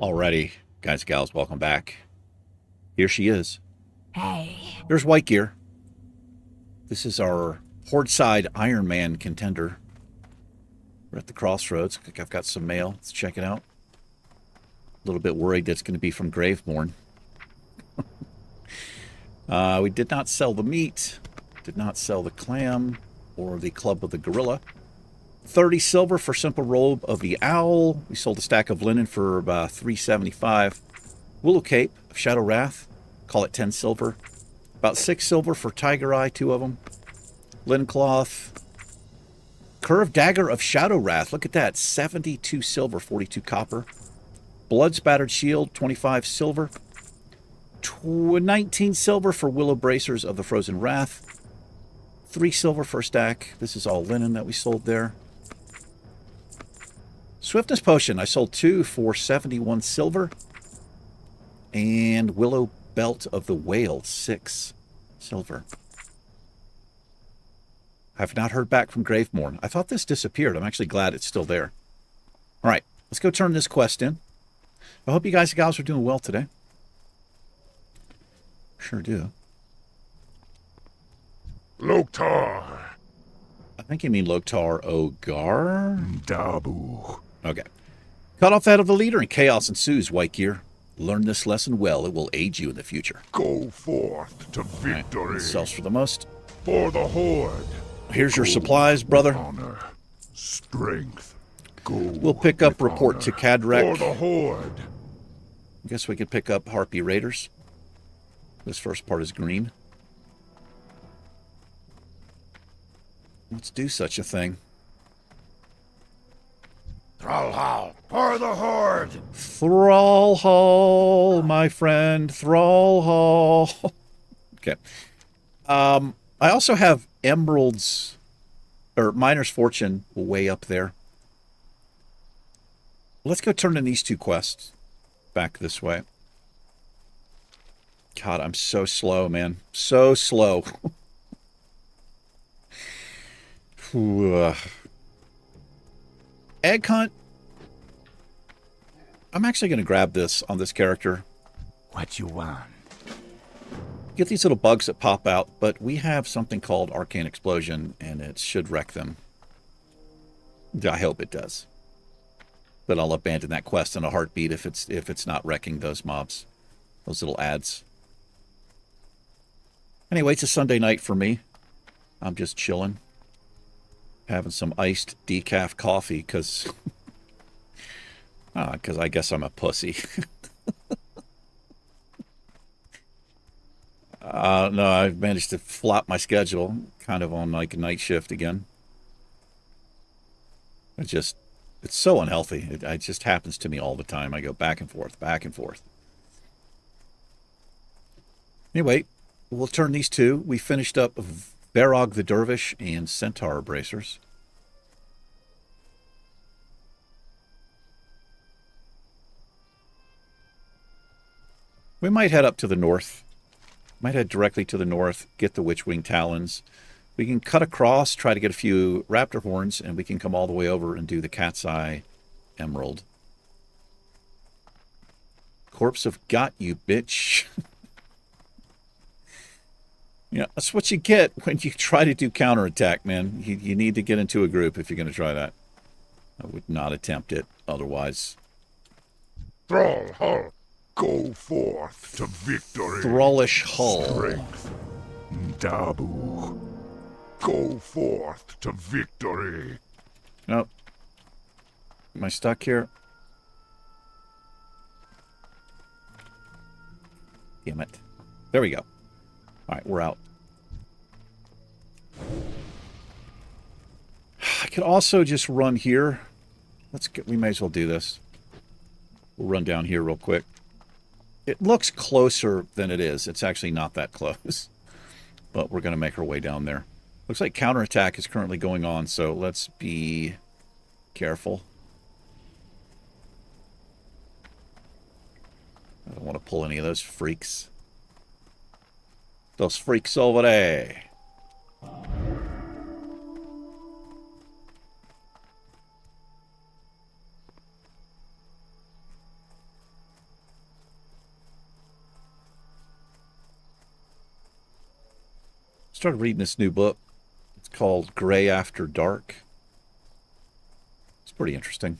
Alrighty, guys, gals, welcome back. Here she is. Hey. There's White Gear. This is our Horde-side Ironman contender. We're at the crossroads. I think I've got some mail. Let's check it out. A little bit worried that's going to be from Graveborn. We did not sell the meat. Did not sell the clam or the club of the gorilla. 30 silver for simple robe of the owl. We sold a stack of linen for about $3.75. Willow cape of Shadow Wrath. Call it 10 silver. About 6 silver for tiger eye, 2 of them. Linen cloth. Curved dagger of Shadow Wrath. Look at that. 72 silver, 42 copper. Blood spattered shield, 25 silver. 19 silver for willow bracers of the Frozen Wrath. 3 silver for a stack. This is all linen that we sold there. Swiftness potion. I sold 2 for 71 silver. And willow belt of the whale, 6 silver. I've not heard back from Graveborn. I thought this disappeared. I'm actually glad it's still there. All right, let's go turn this quest in. I hope you guys and gals are doing well today. Sure do. Loktar. I think you mean Loktar Ogar? Dabu. Okay. Cut off that of the leader and chaos ensues, White Gear. Learn this lesson well. It will aid you in the future. Go forth to victory. Right, sells for the most. For the Horde. Here's your supplies, brother. Honor. Strength. Go. We'll pick up report to Cadrek. For the Horde. I guess we could pick up Harpy Raiders. This first part is green. Let's do such a thing. Thrall for the Horde. Thrall Hall, my friend. Thrall Hall. Okay. I also have emeralds, or Miner's Fortune way up there. Let's go turn in these 2 quests. Back this way. God, I'm so slow, man. So slow. Egg hunt. I'm actually going to grab this on this character. What you want? Get these little bugs that pop out, but we have something called Arcane Explosion, and it should wreck them. I hope it does. But I'll abandon that quest in a heartbeat if it's not wrecking those mobs. Those little ads. Anyway, it's a Sunday night for me. I'm just chilling. Having some iced decaf coffee, because I guess I'm a pussy. No, I've managed to flop my schedule, kind of on like night shift again. It's so unhealthy. It just happens to me all the time. I go back and forth, back and forth. Anyway, we'll turn these 2. We finished up Barog the Dervish and Centaur Bracers. We might head up to the north. Might head directly to the north, get the Witchwing Talons. We can cut across, try to get a few raptor horns, and we can come all the way over and do the Cat's Eye Emerald. Corpse of got you, bitch. Yeah, that's what you get when you try to do counterattack, man. You need to get into a group if you're going to try that. I would not attempt it otherwise. Thrall Hull. Go forth to victory. Thrallish Hull. Strength. Dabu. Go forth to victory. Nope. Am I stuck here? Damn it. There we go. All right, we're out. I could also just run here. We may as well do this. We'll run down here real quick. It looks closer than it is. It's actually not that close. But we're going to make our way down there. Looks like counterattack is currently going on, so let's be careful. I don't want to pull any of those freaks. Those freaks over there. Started reading this new book. It's called Gray After Dark. It's pretty interesting.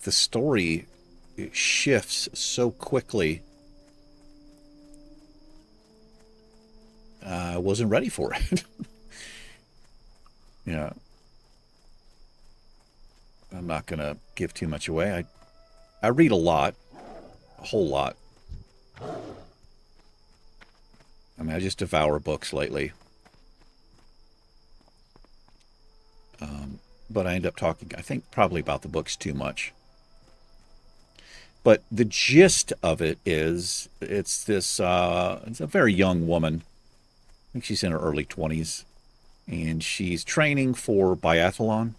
The story, it shifts so quickly. I wasn't ready for it. Yeah. I'm not going to give too much away. I read a lot. A whole lot. I mean, I just devour books lately. But I end up talking, I think, probably about the books too much. But the gist of it is, it's this, it's a very young woman. I think she's in her early 20s. And she's training for biathlon.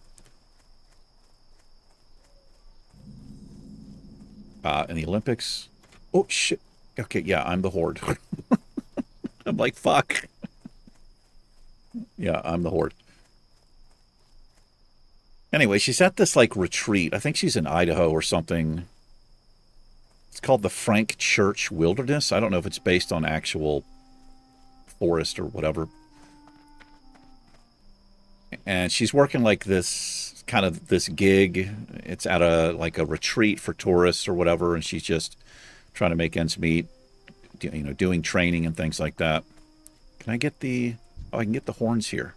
In the Olympics. Oh, shit. Okay, yeah, I'm the Horde. I'm like, fuck. Yeah, I'm the Horde. Anyway, she's at this, like, retreat. I think she's in Idaho or something. It's called the Frank Church Wilderness. I don't know if it's based on actual forest or whatever. And she's working like this, kind of this gig. It's at like a retreat for tourists or whatever. And she's just trying to make ends meet, you know, doing training and things like that. Can I get the, oh, I can get the horns here.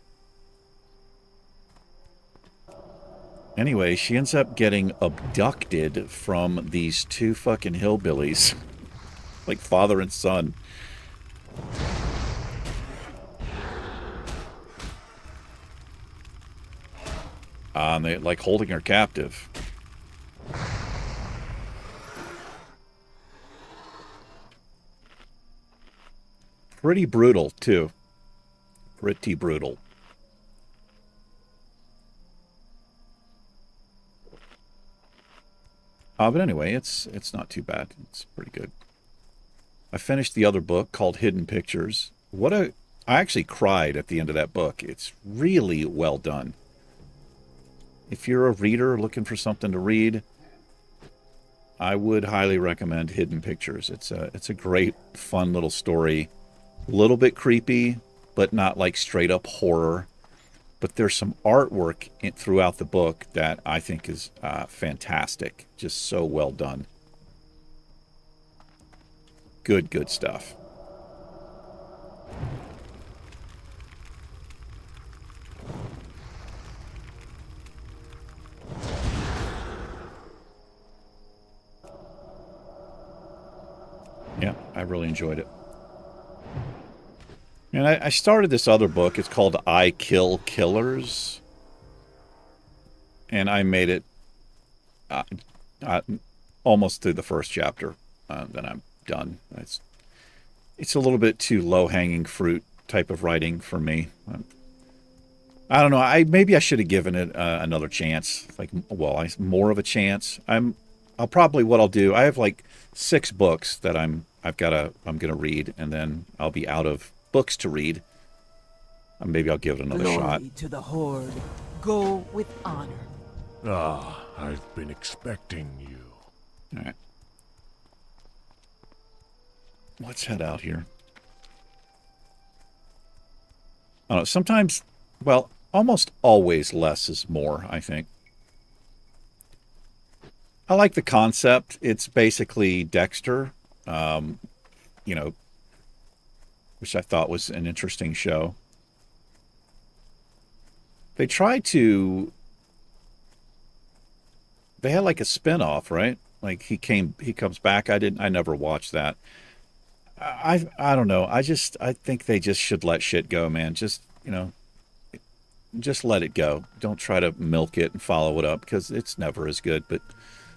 Anyway, she ends up getting abducted from these two fucking hillbillies. Like father and son. And they like holding her captive. Pretty brutal, too. Pretty brutal. But anyway, it's not too bad. It's pretty good. I finished the other book called Hidden Pictures. I actually cried at the end of that book. It's really well done. If you're a reader looking for something to read, I would highly recommend Hidden Pictures. It's a great, fun little story. A little bit creepy, but not like straight up horror. But there's some artwork throughout the book that I think is fantastic. Just so well done. Good stuff. Yeah, I really enjoyed it. And I started this other book. It's called I Kill Killers. And I made it almost through the first chapter. Then I'm done. It's a little bit too low-hanging fruit type of writing for me. I don't know. Maybe I should have given it another chance. Like, well, more of a chance. What I'll do. I have like 6 books that I'm gonna read, and then I'll be out of books to read. Maybe I'll give it another shot. Glory to the Horde. Go with honor. Ah, I've been expecting you. All right. Let's head out here. I don't know, sometimes, well, almost always less is more, I think. I like the concept. It's basically Dexter, you know, which I thought was an interesting show. They had like a spin-off, right? Like he comes back. I never watched that. I don't know. I think they just should let shit go, man. Just, you know, just let it go. Don't try to milk it and follow it up, because it's never as good. But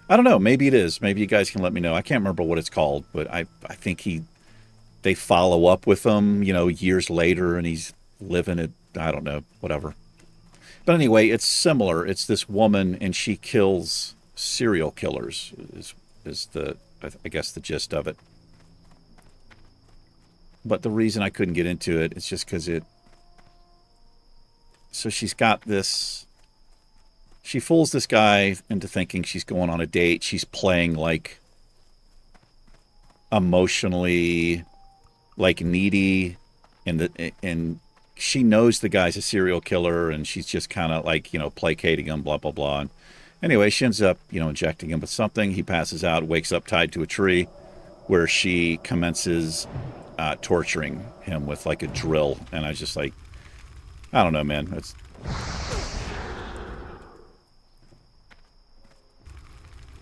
I don't know. Maybe it is. Maybe you guys can let me know. I can't remember what it's called, but I think they follow up with him, you know, years later, and he's living it. I don't know, whatever. But anyway, it's similar. It's this woman, and she kills serial killers. Is I guess the gist of it. But the reason I couldn't get into it is just because so she's got this. She fools this guy into thinking she's going on a date. She's playing like emotionally like needy, and she knows the guy's a serial killer, and she's just kind of like, placating him, blah blah blah. And anyway, she ends up, injecting him with something. He passes out, wakes up tied to a tree, where she commences torturing him with like a drill. And I was just like, I don't know, man. It's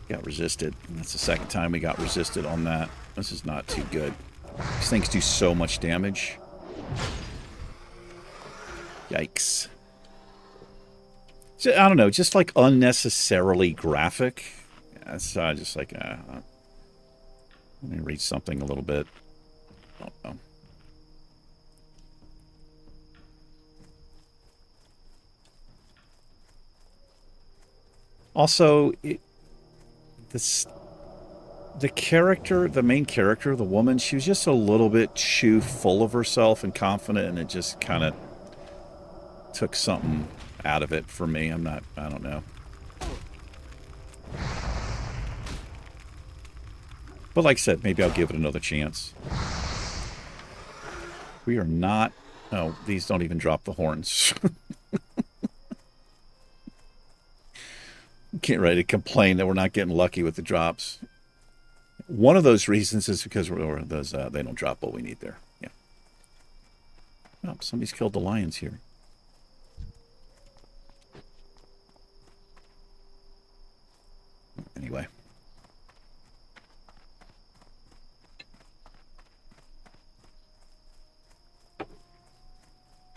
got resisted. And that's the second time we got resisted on that. This is not too good. These things do so much damage. Yikes. I don't know, just like unnecessarily graphic. So I just like, let me read something a little bit. I don't know. Also, the character, the main character, the woman, she was just a little bit too full of herself and confident, and it just kind of took something out of it for me. I don't know. But like I said, maybe I'll give it another chance. We are not... Oh, these don't even drop the horns. Getting ready to complain that we're not getting lucky with the drops. One of those reasons is because they don't drop what we need there. Yeah. Oh, somebody's killed the lions here. Anyway.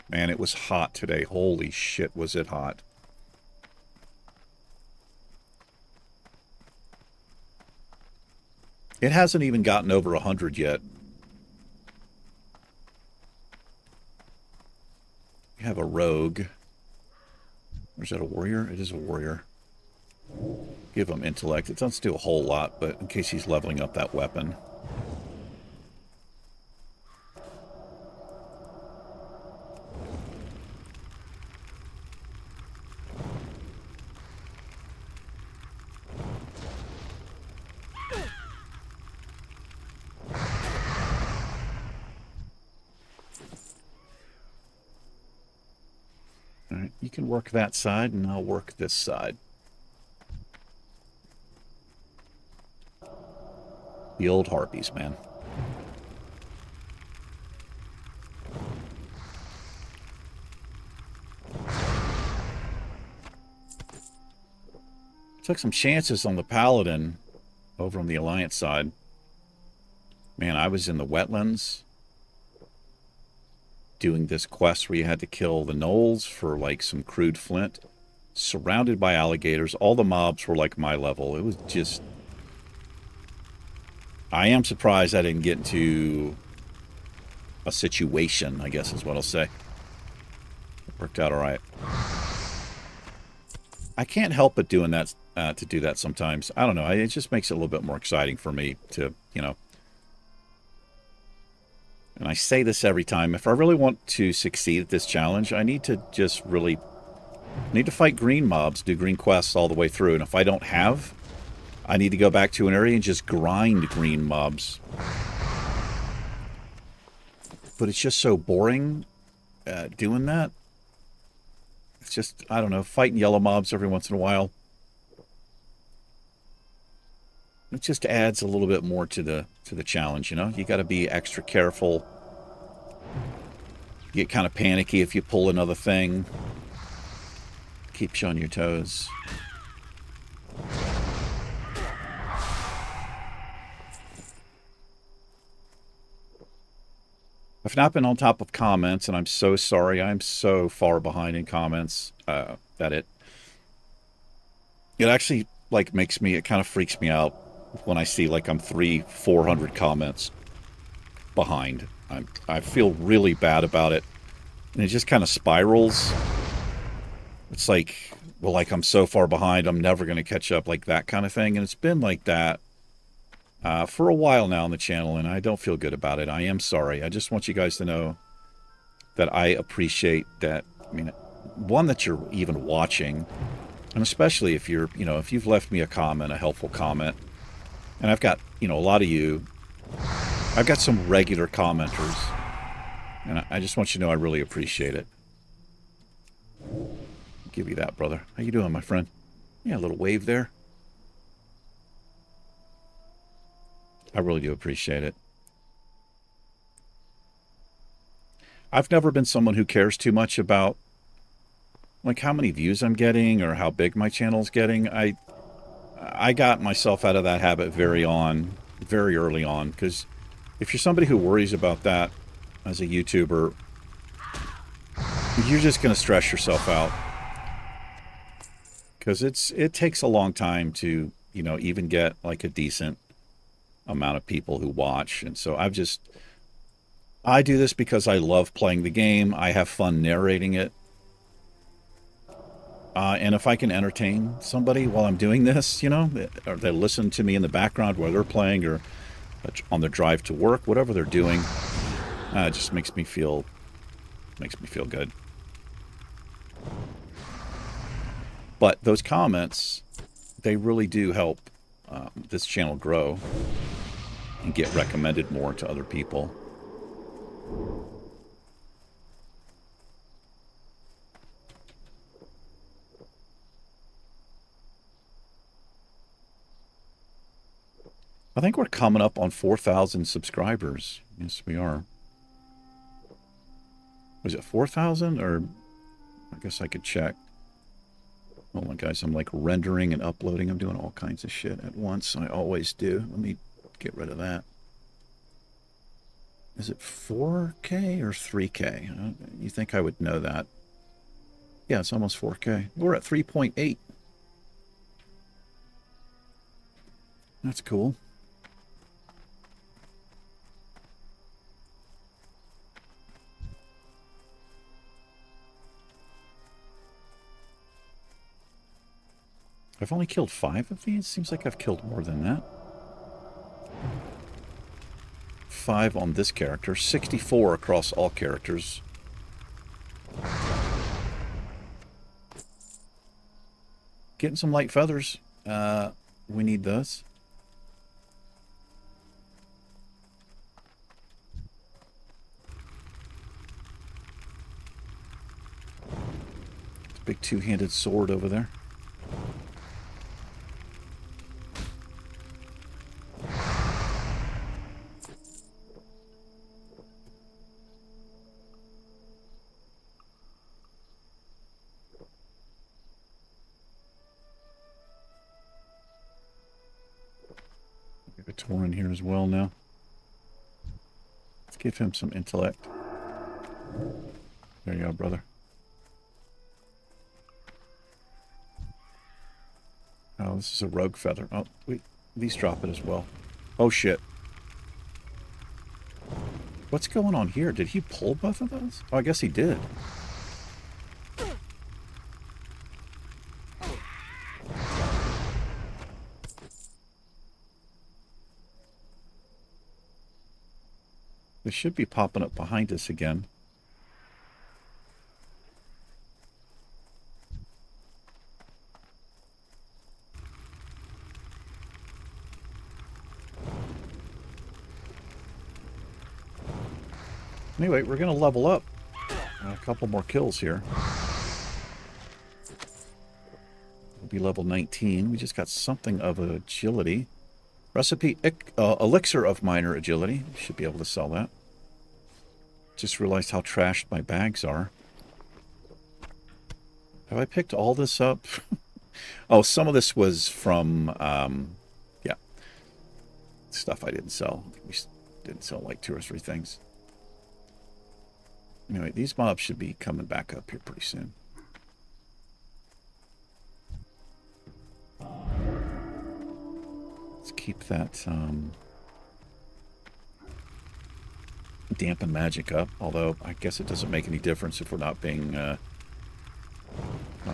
Man, it was hot today. Holy shit, was it hot. It hasn't even gotten over 100 yet. We have a rogue. Or is that a warrior? It is a warrior. Give him intellect. It doesn't do a whole lot, but in case he's leveling up that weapon. Alright, you can work that side, and I'll work this side. The old harpies, man. Took some chances on the paladin over on the Alliance side. Man, I was in the wetlands doing this quest where you had to kill the gnolls for like some crude flint, surrounded by alligators. All the mobs were like my level. It was just... I am surprised I didn't get into a situation, I guess is what I'll say. It worked out all right. I can't help but doing that, to do that sometimes. I don't know. It just makes it a little bit more exciting for me to, And I say this every time. If I really want to succeed at this challenge, I need to just really... need to fight green mobs, do green quests all the way through. And if I don't have... I need to go back to an area and just grind green mobs. But it's just so boring doing that. It's just, I don't know, fighting yellow mobs every once in a while. It just adds a little bit more to the challenge, You got to be extra careful. You get kind of panicky if you pull another thing. Keeps you on your toes. I've not been on top of comments, and I'm so sorry. I'm so far behind in comments that it actually like makes me, it kind of freaks me out when I see like I'm 300-400 comments behind. I feel really bad about it, and it just kind of spirals. It's like, well, like I'm so far behind, I'm never going to catch up, like that kind of thing. And it's been like that for a while now on the channel, and I don't feel good about it. I am sorry. I just want you guys to know that I appreciate that. I mean, one, that you're even watching, and especially if you're, if you've left me a comment, a helpful comment. And I've got, a lot of you I've got some regular commenters, and I just want you to know I really appreciate it. I'll give you that, brother. How you doing, my friend? Yeah, a little wave there. I really do appreciate it. I've never been someone who cares too much about like how many views I'm getting or how big my channel's getting. I got myself out of that habit very early on, because if you're somebody who worries about that as a YouTuber, you're just going to stress yourself out, because it takes a long time to, you know, even get like a decent amount of people who watch. And so I do this because I love playing the game. I have fun narrating it. And if I can entertain somebody while I'm doing this, you know, or they listen to me in the background while they're playing, or on their drive to work, whatever they're doing, it just makes me feel good. But those comments, they really do help this channel grow and get recommended more to other people. I think we're coming up on 4,000 subscribers. Yes, we are. Was it 4,000? Or I guess I could check. Hold on, guys. I'm like rendering and uploading. I'm doing all kinds of shit at once. I always do. Let me get rid of that. Is it 4K or 3K? You think I would know that? Yeah, it's almost 4K. We're at 3.8. That's cool. I've only killed 5 of these? Seems like I've killed more than that. 5 on this character. 64 across all characters. Getting some light feathers. We need those. Big two-handed sword over there. Torin here as well now. Let's give him some intellect. There you go, brother. Oh, this is a rogue feather. Oh, wait. These drop it as well. Oh, shit. What's going on here? Did he pull both of those? Oh, I guess he did. They should be popping up behind us again. Anyway, we're going to level up. A couple more kills here. We'll be level 19. We just got something of agility. Recipe, elixir of minor agility. Should be able to sell that. Just realized how trashed my bags are. Have I picked all this up? Oh, some of this was from, yeah, stuff I didn't sell. We didn't sell like 2 or 3 things. Anyway, these mobs should be coming back up here pretty soon. Let's keep that dampen magic up, although I guess it doesn't make any difference if we're not being not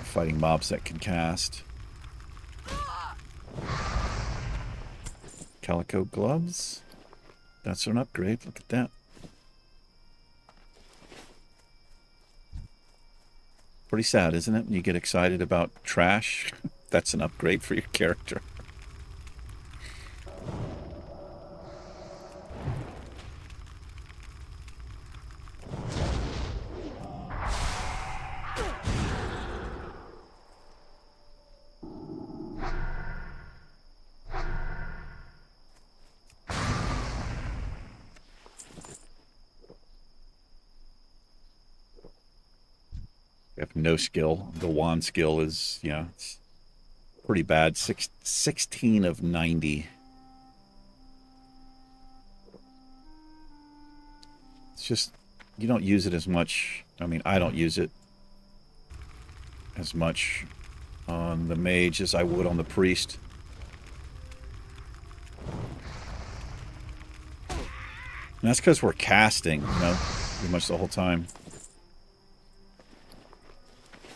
fighting mobs that can cast. Calico gloves. That's an upgrade. Look at that. Pretty sad, isn't it? When you get excited about trash, that's an upgrade for your character. We have no skill. The wand skill is, yeah, it's pretty bad. 16 of 90. It's just, you don't use it as much. I mean, I don't use it as much on the mage as I would on the priest. And that's because we're casting, you know, pretty much the whole time.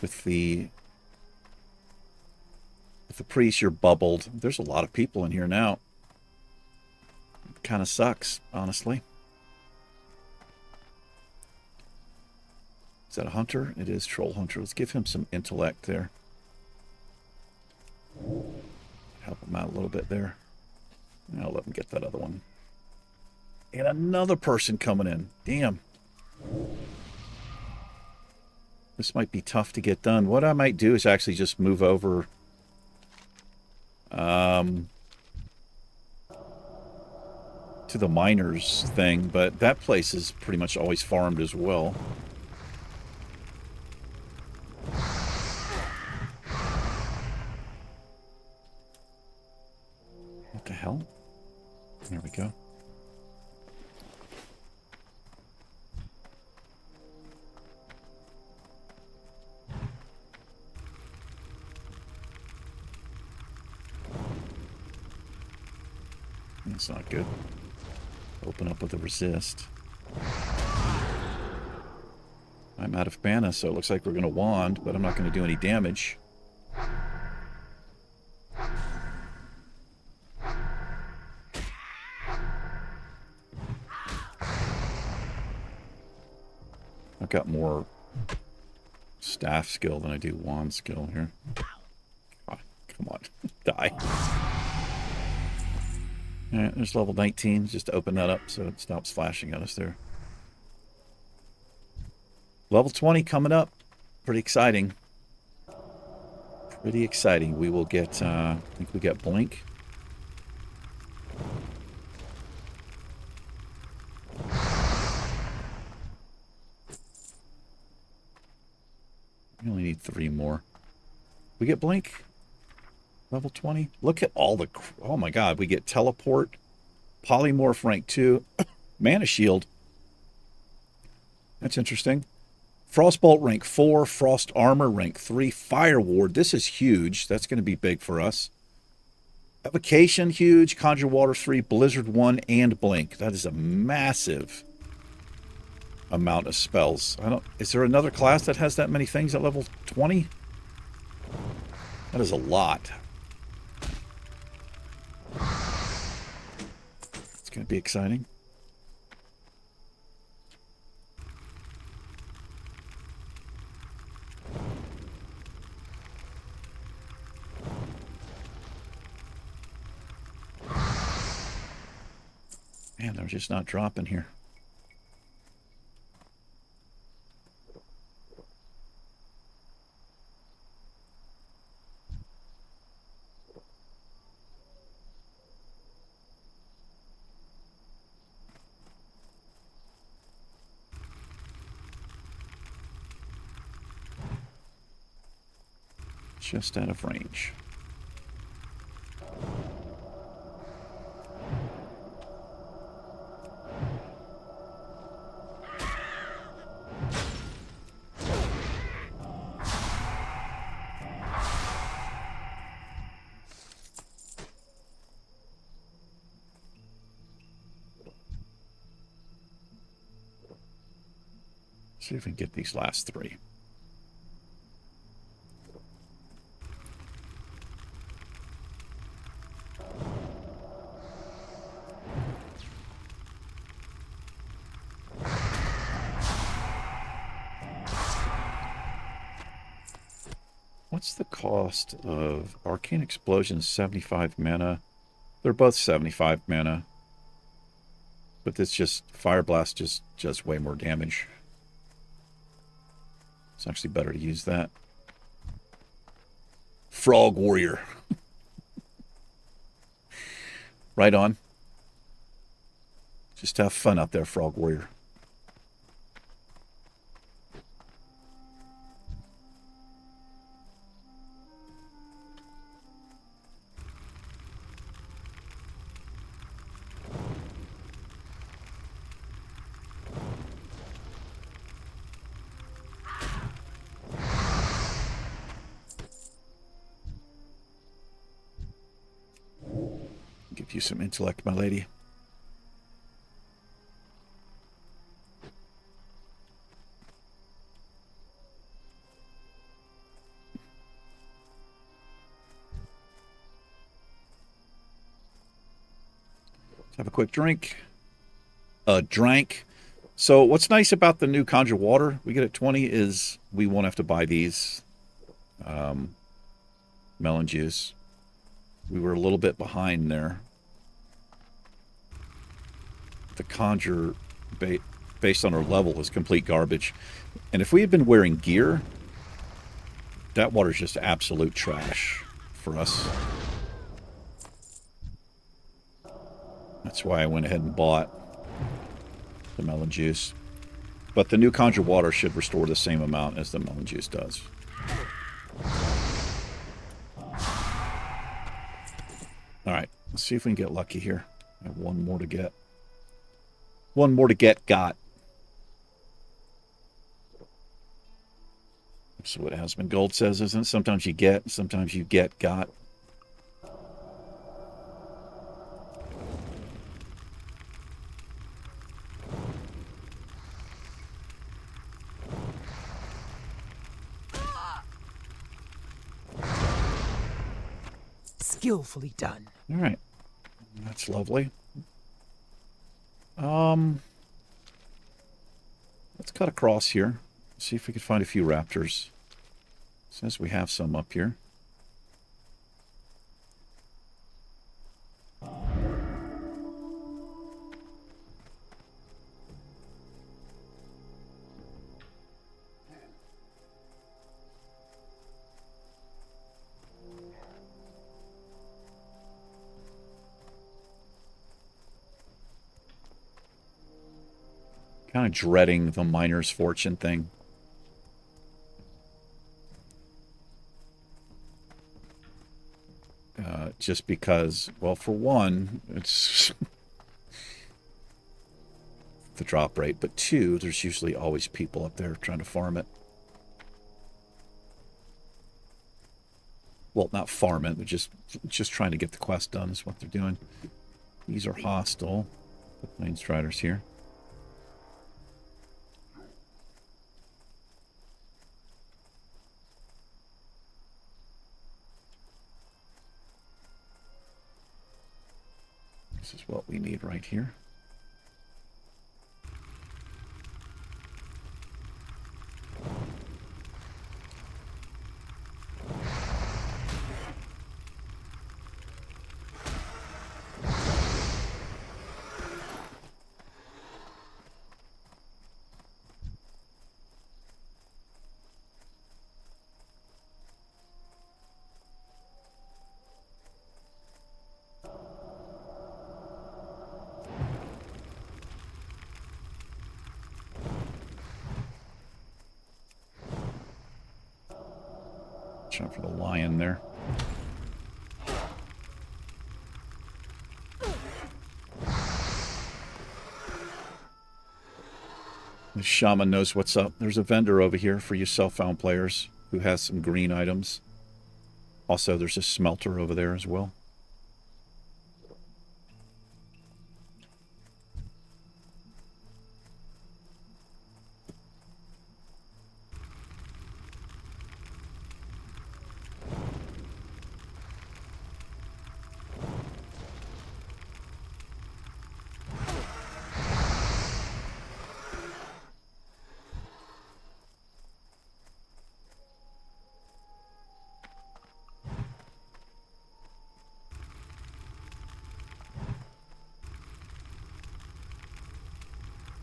With the priest, you're bubbled. There's a lot of people in here now. It kind of sucks, honestly. Is that a hunter? It is troll hunter. Let's give him some intellect there. Help him out a little bit there. I'll let him get that other one. And another person coming in. Damn. This might be tough to get done. What I might do is actually just move over to the miners thing, but that place is pretty much always farmed as well. What the hell? There we go. That's not good. Open up with a resist. I'm out of mana, so it looks like we're going to wand, but I'm not going to do any damage. I've got more staff skill than I do wand skill here. Oh, come on, die. Alright, there's level 19. Just to open that up so it stops flashing at us there. Level 20 coming up. Pretty exciting. Pretty exciting. We will get, I think we got Blink. We only need 3 more. We get Blink. Level 20. Look at all the... Oh my god. We get Teleport. Polymorph rank 2. Mana Shield. That's interesting. Frostbolt rank 4. Frost Armor rank 3. Fire Ward. This is huge. That's going to be big for us. Evocation, huge. Conjure Water 3. Blizzard 1. And Blink. That is a massive amount of spells. I don't... Is there another class that has that many things at level 20? That is a lot. It's going to be exciting. Man, they're just not dropping here. Just out of range. See if we can get these last 3. What's the cost of Arcane Explosion? 75 mana. They're both 75 mana. But this just... Fire Blast just does way more damage. It's actually better to use that. Frog Warrior. Right on. Just have fun out there, Frog Warrior. you some intellect, my lady. Let's have a quick drink. Drank. So what's nice about the new Conjure Water we get at 20 is we won't have to buy these melon juice. We were a little bit behind there. The Conjure, based on our level, is complete garbage. And if we had been wearing gear, that water's just absolute trash for us. That's why I went ahead and bought the melon juice. But the new Conjure Water should restore the same amount as the melon juice does. Alright, let's see if we can get lucky here. I have one more to get. One more to get got. That's what Asmund Gold says, isn't it? Sometimes you get, sometimes you get got. Skillfully done. All right. That's lovely. Let's cut across here. See if we can find a few raptors. Says we have some up here. Kind of dreading the miner's fortune thing. Just because, well, for one, it's the drop rate, but two, there's usually always people up there trying to farm it. Well, not farm it, they're just trying to get the quest done is what they're doing. These are hostile. The Plain Striders here. This is what we need right here. Watch out for the lion there. The shaman knows what's up. There's a vendor over here for you self-found players who has some green items. Also, there's a smelter over there as well.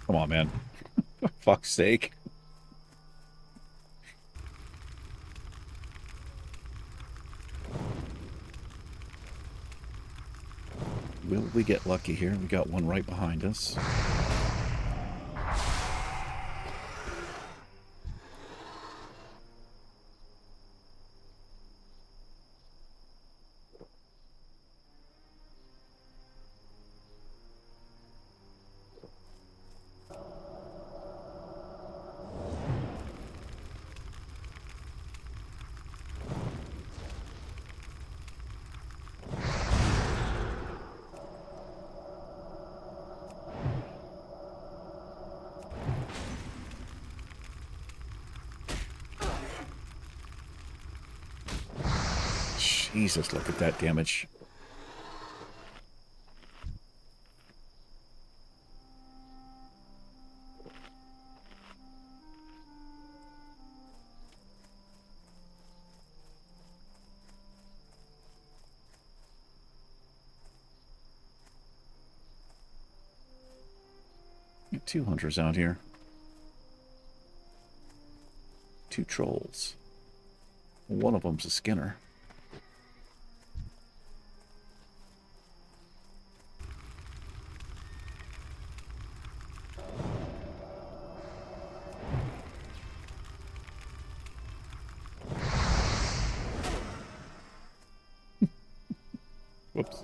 Come on, man. For fuck's sake. Will we get lucky here? We got one right behind us. Jesus, look at that damage. Got 2 hunters out here. 2 trolls. One of them's a skinner. Whoops.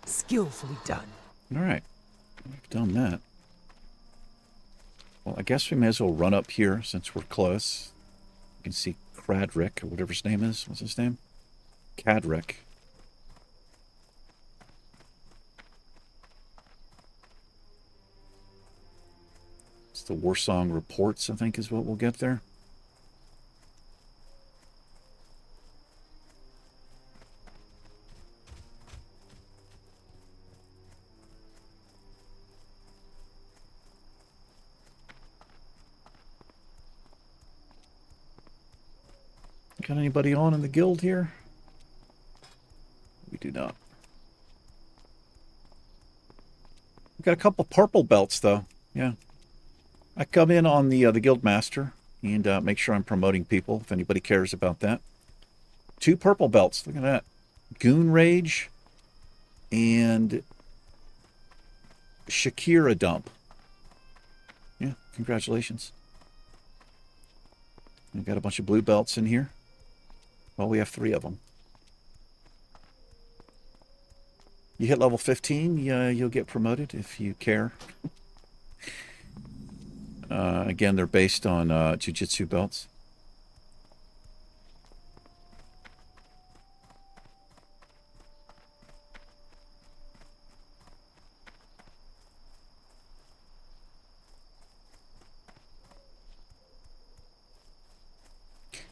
Skillfully done. All right. We've done that. Well, I guess we may as well run up here since we're close. You can see Cradrick, or whatever his name is. What's his name? Cadrick. It's the Warsong Reports, I think, is what we'll get there. Got anybody on in the guild here? We do not. We've got a couple purple belts, though. Yeah. I come in on the guild master and make sure I'm promoting people, if anybody cares about that. 2 purple belts. Look at that. Goon Rage and Shakira Dump. Yeah, congratulations. We've got a bunch of blue belts in here. Well, we have 3 of them. You hit level 15, you'll get promoted if you care. Again, they're based on Jiu-Jitsu belts.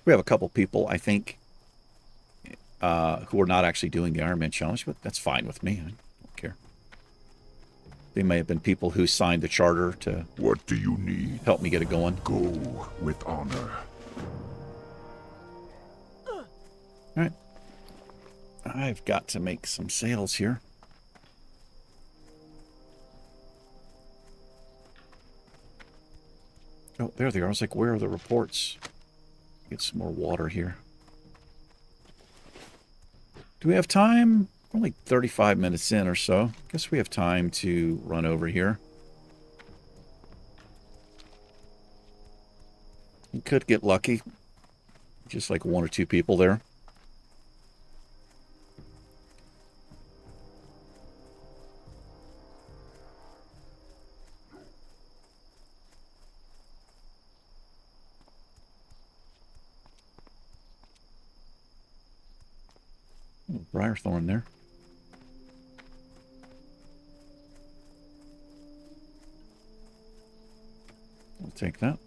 We have a couple people, I think, who are not actually doing the Ironman challenge, but that's fine with me. I don't care. They may have been people who signed the charter to What do you need? help me get it going. Go with honor. All right. I've got to make some sales here. Oh, there they are. I was like, where are the reports? Get some more water here. Do we have time? Only 35 minutes in or so. Guess we have time to run over here. We could get lucky. Just like 1 or 2 people there. Briarthorn there. I'll take that.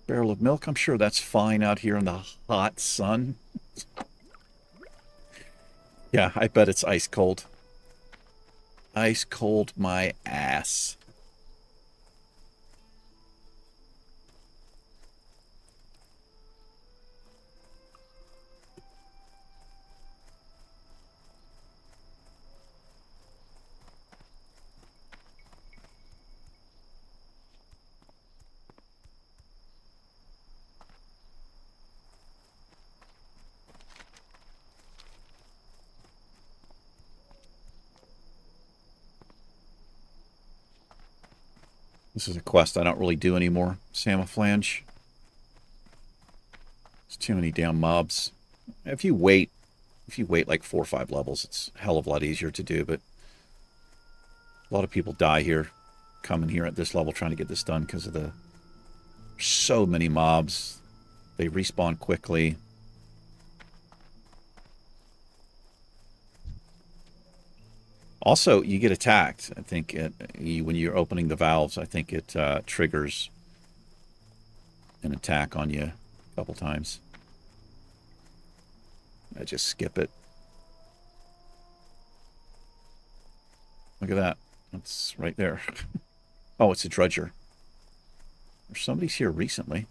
Barrel of milk. I'm sure that's fine out here in the hot sun. Yeah, I bet it's ice cold. Ice cold my ass. This is a quest I don't really do anymore. Samaflange. There's too many damn mobs. If you wait like 4 or 5 levels, it's a hell of a lot easier to do, but a lot of people die here, coming here at this level trying to get this done because of the so many mobs. They respawn quickly. Also, you get attacked. I think when you're opening the valves, I think it triggers an attack on you a couple times. I just skip it. Look at that. That's right there. Oh, it's a drudger. Somebody's here recently.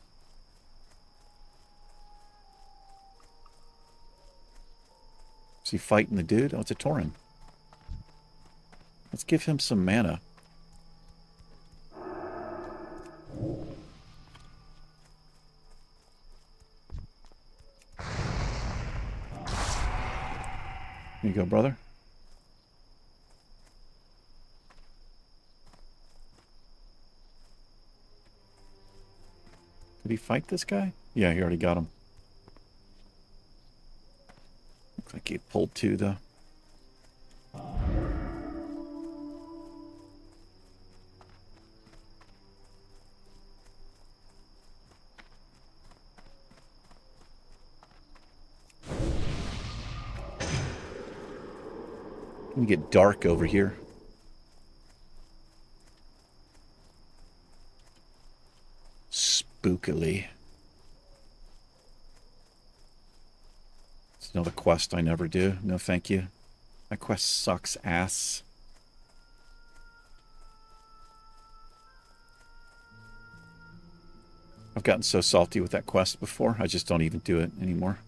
Is he fighting the dude? Oh, it's a Tauren. Let's give him some mana. Here you go, brother. Did he fight this guy? Yeah, he already got him. Looks like he pulled two, though. Let me get dark over here. Spookily. It's another quest I never do. No, thank you. That quest sucks ass. I've gotten so salty with that quest before, I just don't even do it anymore.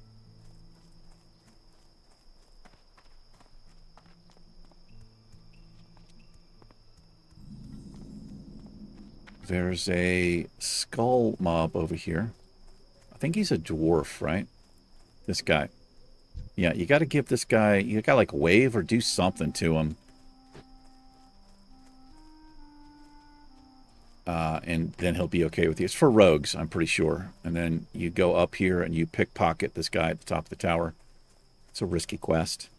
There's a skull mob over here. I think he's a dwarf, right? This guy. Yeah, you got to give this guy... You got to, like, wave or do something to him. And then he'll be okay with you. It's for rogues, I'm pretty sure. And then you go up here and you pickpocket this guy at the top of the tower. It's a risky quest.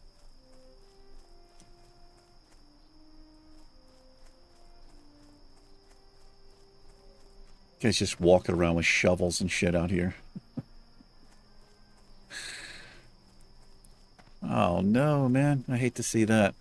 Guys just walking around with shovels and shit out here. Oh no, man. I hate to see that.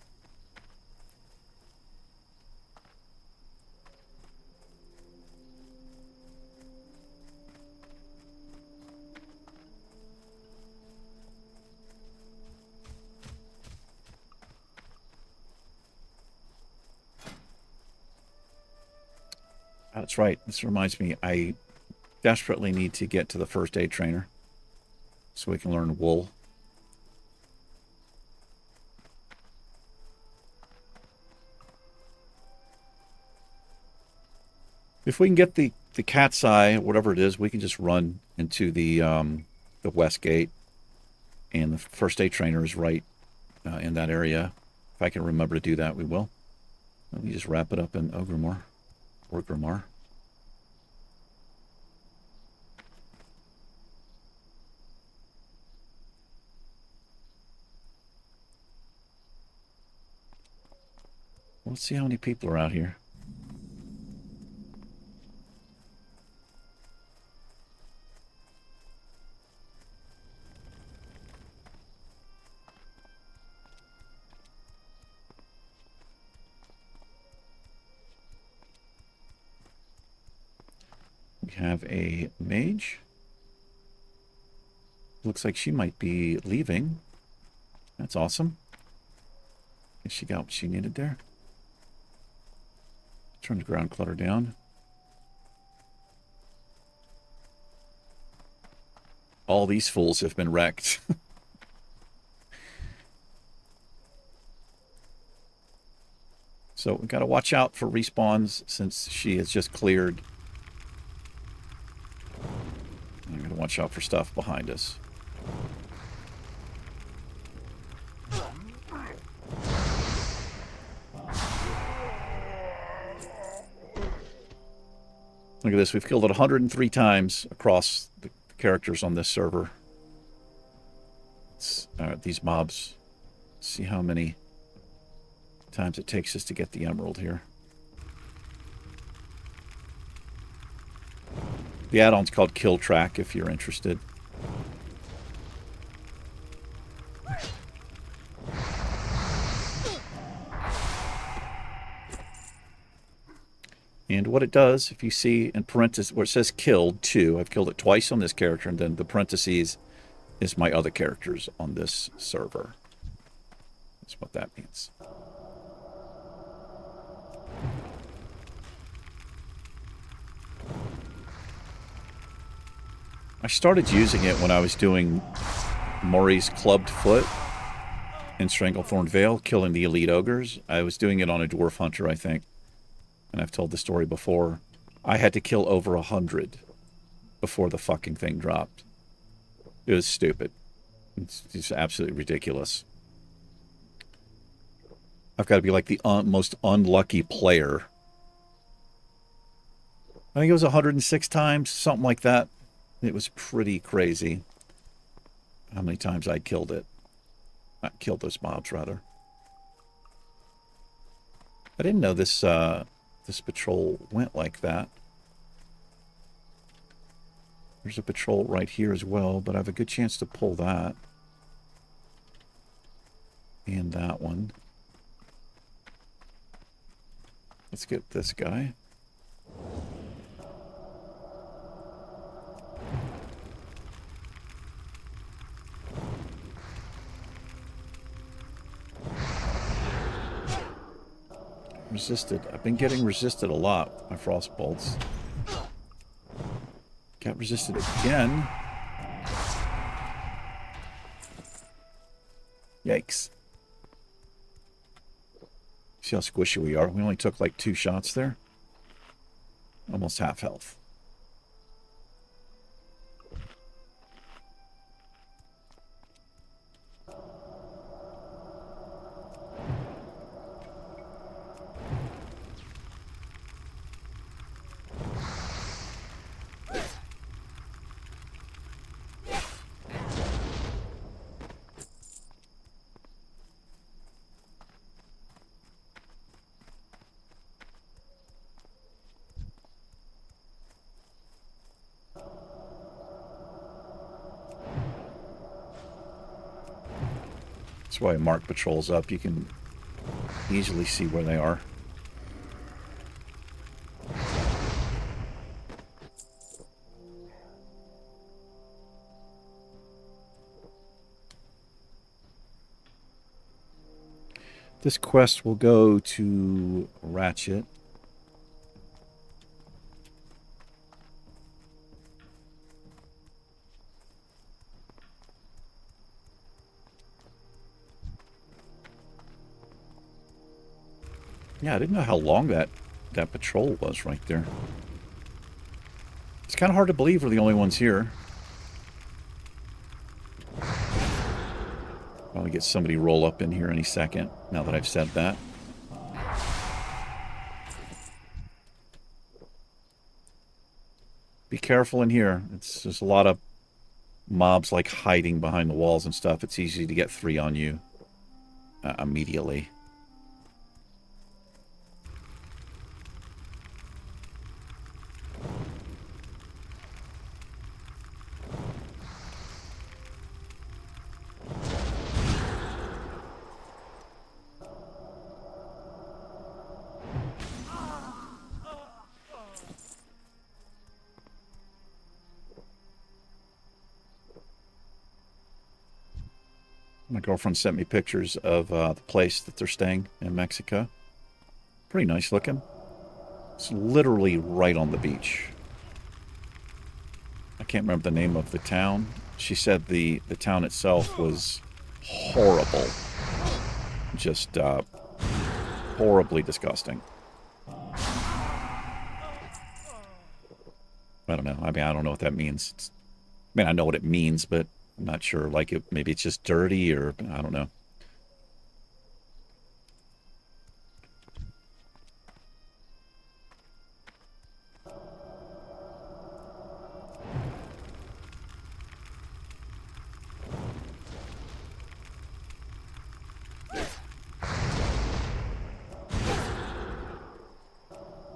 That's right. This reminds me, I desperately need to get to the first aid trainer so we can learn wool. If we can get the cat's eye, whatever it is, we can just run into the west gate, and the first aid trainer is right in that area. If I can remember to do that, we will. Let me just wrap it up in Ogremore. Or Grimmar. Let's see how many people are out here. We have a mage. Looks like she might be leaving. That's awesome. Guess she got what she needed there. Turn the ground clutter down. All these fools have been wrecked. So we've got to watch out for respawns since she has just cleared. I'm going to watch out for stuff behind us. Look at this. We've killed it 103 times across the characters on this server. These mobs. Let's see how many times it takes us to get the emerald here. The add-on's called Kill Track if you're interested. And what it does, if you see in parentheses where it says killed 2, I've killed it twice on this character, and then the parentheses is my other characters on this server. That's what that means. I started using it when I was doing Murray's Clubbed Foot in Stranglethorn Vale, killing the elite ogres. I was doing it on a dwarf hunter, I think. And I've told the story before. I had to kill over 100 before the fucking thing dropped. It was stupid. It's just absolutely ridiculous. I've got to be like the most unlucky player. I think it was 106 times, something like that. It was pretty crazy how many times I killed it. I killed those mobs, rather. I didn't know this this patrol went like that. There's a patrol right here as well, but I have a good chance to pull that. And that one. Let's get this guy. Resisted. I've been getting resisted a lot with my frost bolts. Got resisted again. Yikes. See how squishy we are? We only took like 2 shots there. Almost half health. That's why I mark patrols up. You can easily see where they are. This quest will go to Ratchet. Yeah, I didn't know how long that patrol was right there. It's kind of hard to believe we're the only ones here. Probably get somebody roll up in here any second, now that I've said that. Be careful in here. There's a lot of mobs like hiding behind the walls and stuff. It's easy to get 3 on you immediately. My girlfriend sent me pictures of the place that they're staying in Mexico. Pretty nice looking. It's literally right on the beach. I can't remember the name of the town. She said the town itself was horrible. Just horribly disgusting. I don't know. I mean, I don't know what that means. I mean, I know what it means, but I'm not sure. Like, maybe it's just dirty, or I don't know. I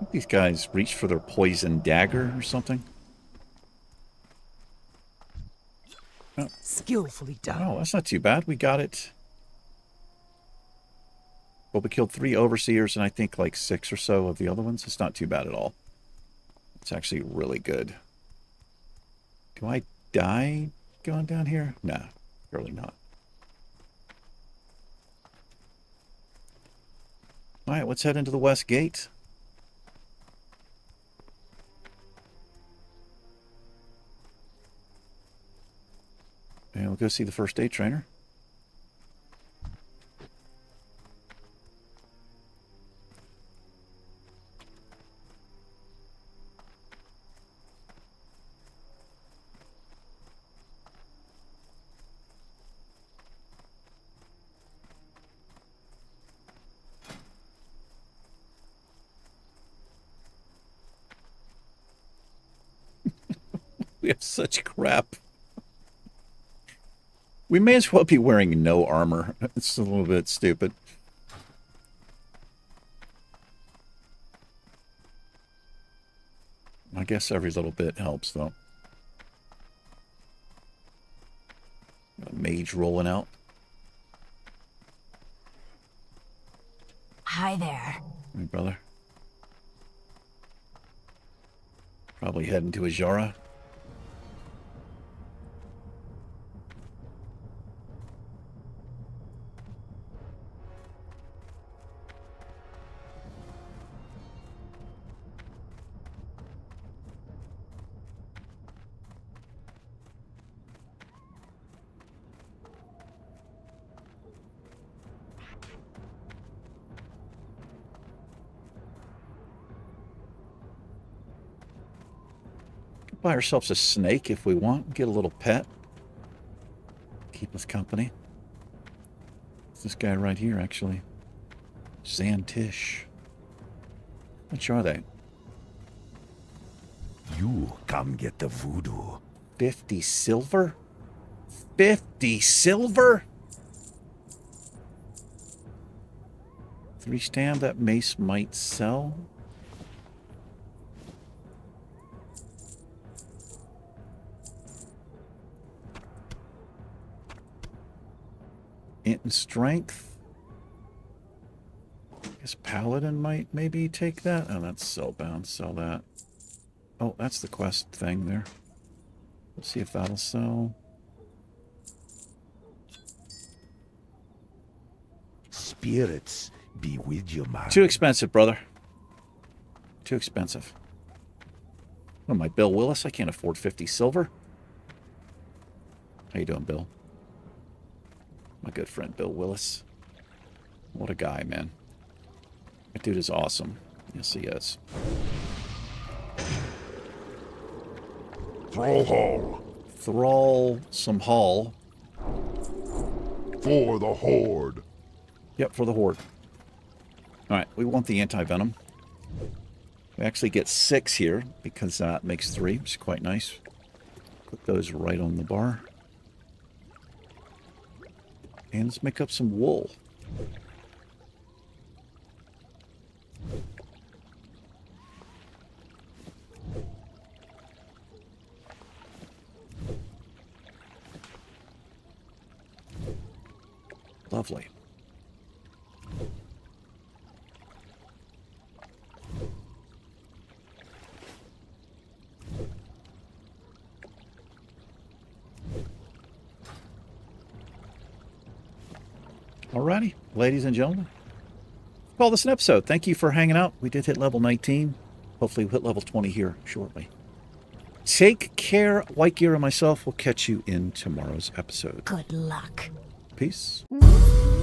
think these guys reach for their poison dagger or something. Skillfully done. Oh, that's not too bad. We got it. But we killed 3 overseers and I think like 6 or so of the other ones. It's not too bad at all. It's actually really good. Do I die going down here? Nah, really not. All right, let's head into the west gate. And we'll go see the first aid trainer. We have such crap. We may as well be wearing no armor. It's a little bit stupid. I guess every little bit helps, though. Got a mage rolling out. Hi there. Hey, brother. Probably heading to Ajara. Buy ourselves a snake if we want. Get a little pet. Keep us company. It's this guy right here, actually. Zantish. How much are they? You come get the voodoo. 50 silver? 50 silver? 3 stam, that mace might sell. Int and strength. I guess paladin might maybe take that. Oh, that's spellbound. Sell that. Oh, that's the quest thing there. Let's see if that'll sell. Spirits be with you, man. Too expensive, brother. Too expensive. What am I, Bill Willis? I can't afford 50 silver. How you doing, Bill? My good friend, Bill Willis. What a guy, man. That dude is awesome. Yes, he is. Thrall Hall. Thrall some hall. For the Horde. Yep, for the Horde. Alright, we want the anti-venom. We actually get 6 here, because that makes 3, which is quite nice. Put those right on the bar. And let's make up some wool. Lovely. Alrighty, ladies and gentlemen. Call this an episode. Thank you for hanging out. We did hit level 19. Hopefully we'll hit level 20 here shortly. Take care. White Gear and myself will catch you in tomorrow's episode. Good luck. Peace. Mm.